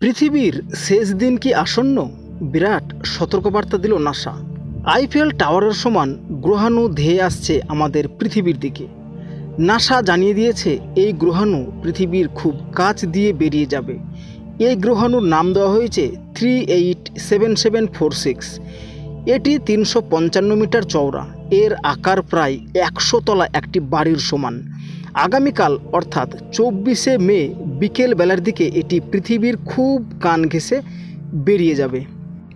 পৃথিবীর শেষ দিন কি আসন্ন? বিরাট সতর্কবার্তা দিল নাসা। আইফেল টাওয়ারের সমান গ্রহাণু ধেয়ে আসছে আমাদের পৃথিবীর দিকে। নাসা জানিয়ে দিয়েছে এই গ্রহাণু পৃথিবীর খুব কাছ দিয়ে বেরিয়ে যাবে। এই গ্রহাণুর নাম দেওয়া হয়েছে 387746। এটি 355 মিটার চওড়া। এর আকার প্রায় 100 তলা একটি বাড়ির সমান। আগামীকাল অর্থাৎ 24শে মে বিকেল বেলার দিকে এটি পৃথিবীর খুব কান ঘেঁষে বেরিয়ে যাবে।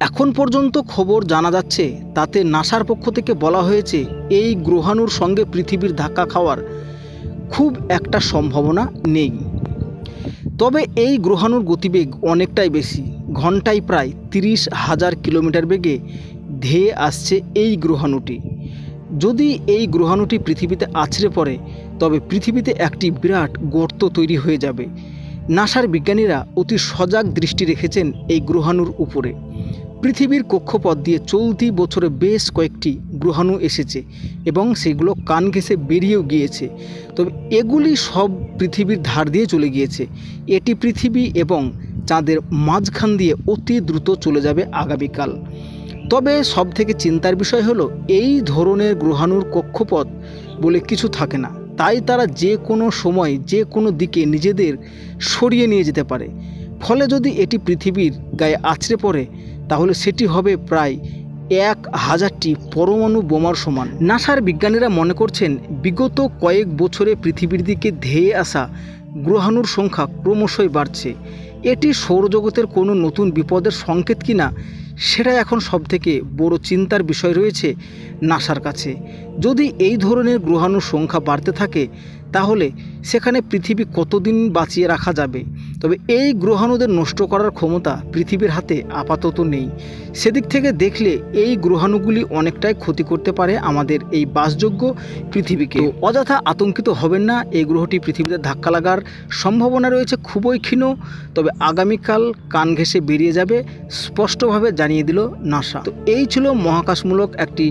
এখন পর্যন্ত খবর জানা যাচ্ছে তাতে নাসার পক্ষ থেকে বলা হয়েছে এই গ্রহাণুর সঙ্গে পৃথিবীর ধাক্কা খাওয়ার খুব একটা সম্ভাবনা নেই। তবে এই গ্রহাণুর গতিবেগ অনেকটাই বেশি। ঘন্টায় প্রায় 30,000 কিলোমিটার বেগে ধেয়ে আসছে এই গ্রহাণুটি। যদি এই গ্রহাণুটি পৃথিবীতে আছড়ে পড়ে তবে পৃথিবীতে একটি বিরাট গর্ত তৈরি হয়ে যাবে। নাসার বিজ্ঞানীরা অতি সজাগ দৃষ্টি রেখেছেন এই গ্রহাণুর উপরে। পৃথিবীর কক্ষপথ দিয়ে চলতি বছরে বেশ কয়েকটি গ্রহাণু এসেছে এবং সেগুলো কান ঘেঁষে বেরিয়েও গিয়েছে। তবে এগুলি সব পৃথিবীর ধার দিয়ে চলে গিয়েছে। এটি পৃথিবী এবং চাঁদের মাঝখান দিয়ে অতি দ্রুত চলে যাবে আগামীকাল। তবে সবথেকে চিন্তার বিষয় হলো এই ধরনের গ্রহাণুর কক্ষপথ বলে কিছু থাকে না। তাই তারা যে কোনো সময় যে কোনো দিকে নিজেদের সরিয়ে নিয়ে যেতে পারে। ফলে যদি এটি পৃথিবীর গায়ে আছড়ে পড়ে তাহলে সেটি হবে প্রায় 1000টি পরমাণু বোমার সমান। নাসার বিজ্ঞানীরা মনে করছেন বিগত কয়েক বছরে পৃথিবীর দিকে ধেয়ে আসা গ্রহাণুর সংখ্যা ক্রমশই বাড়ছে। এটি সৌরজগতের কোনো নতুন বিপদের সংকেত কিনা সেটা এখন সবথেকে বড় চিন্তার বিষয় রয়েছে নাসার কাছে। যদি এই ধরনের গ্রহাণুর সংখ্যা বাড়তে থাকে তাহলে সেখানে পৃথিবী কতদিন বাঁচিয়ে রাখা যাবে? তবে এই গ্রহাণুদের নষ্ট করার ক্ষমতা পৃথিবীর হাতে আপাতত নেই। সেদিক থেকে দেখলে এই গ্রহাণুগুলি অনেকটাই ক্ষতি করতে পারে আমাদের এই বাসযোগ্য পৃথিবীকে। অযথা আতঙ্কিত হবেন না। এই গ্রহটি পৃথিবীতে ধাক্কা লাগার সম্ভাবনা রয়েছে খুবই ক্ষীণ। তবে আগামীকাল কান ঘেঁষে বেরিয়ে যাবে, স্পষ্টভাবে জানিয়ে দিল নাসা। তো এই ছিল মহাকাশমূলক একটি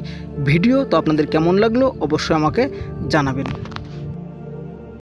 ভিডিও। তো আপনাদের কেমন লাগলো অবশ্যই আমাকে জানাবেন।